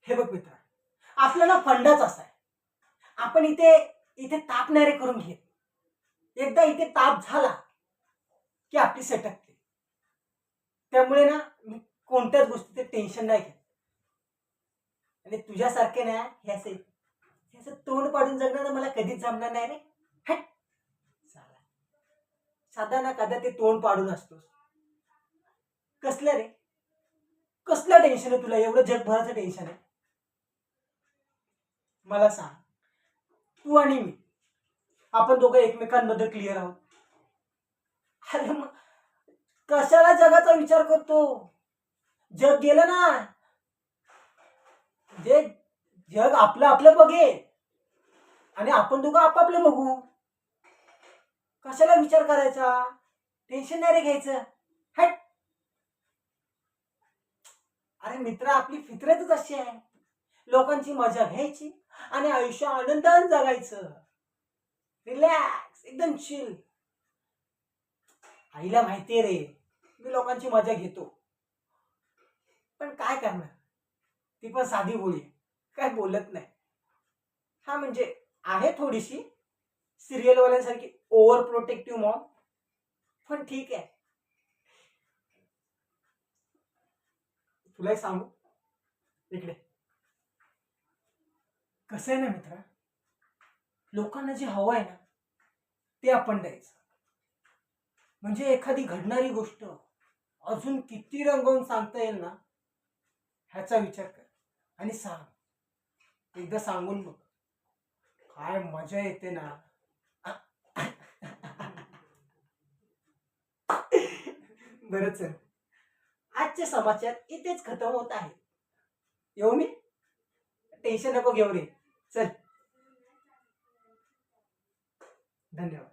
हे बघ मित्र, आपला ना फंडाच असा आहे, आपण इथे इथे तापणारे करून घेत, एकदा इथे ताप झाला की आपली सटकते. त्यामुळे ना मी कोणत्याच गोष्टीचे टेन्शन नाही घेत. आणि तुझ्यासारखे ना हे असे तोंड पाडून जगणं मला कधीच जमणार नाही रे. हट. साला. साधा ना कदा ते तोंड पाडून असतोस. कसलं रे? कसलं टेन्शन आहे तुला? एवढं जगभराचं टेन्शन आहे? मला सांग, तू आणि मी आपण दोघं एकमेकांबद्दल क्लिअर आहोत. अरे मग कशाला जगाचा विचार करतो? जग गेलं ना, जे जग आपलं आपलं बघे आणि आपण दोघं आपापलं बघू. कशाला विचार करायचा? टेन्शन नाही रे घ्यायचं. हट. अरे मित्र, आपली फितरतच अशी आहे, लोकांची मजा घ्यायची आणि आयुष्य आनंदाने जगायचं. रिलॅक्स, एकदम चिल. आईला माहितीये रे, मी लोकांची मजा घेतो, पण काय करणार, ती पण साधी बोली, काय बोलत नाही. हा म्हणजे आहे थोडीशी सिरियल वाल्यांसारखी ओव्हर प्रोटेक्टिव्ह मॉम, पण ठीक आहे. तुलाही सांगू इकडे, कसं आहे ना मित्र, लोकांना जे हवं आहे ना ते आपण द्यायचं. म्हणजे एखादी घडणारी गोष्ट अजून किती रंगवून सांगता येईल ना, ह्याचा विचार कर आणि सांग. एकदा सांगून बघ, काय मजा येते ना. बरं चल, आजचे समाचार इथेच खतम होत आहे. येऊ मी? टेन्शन नको घेऊ रे. चल, धन्यवाद.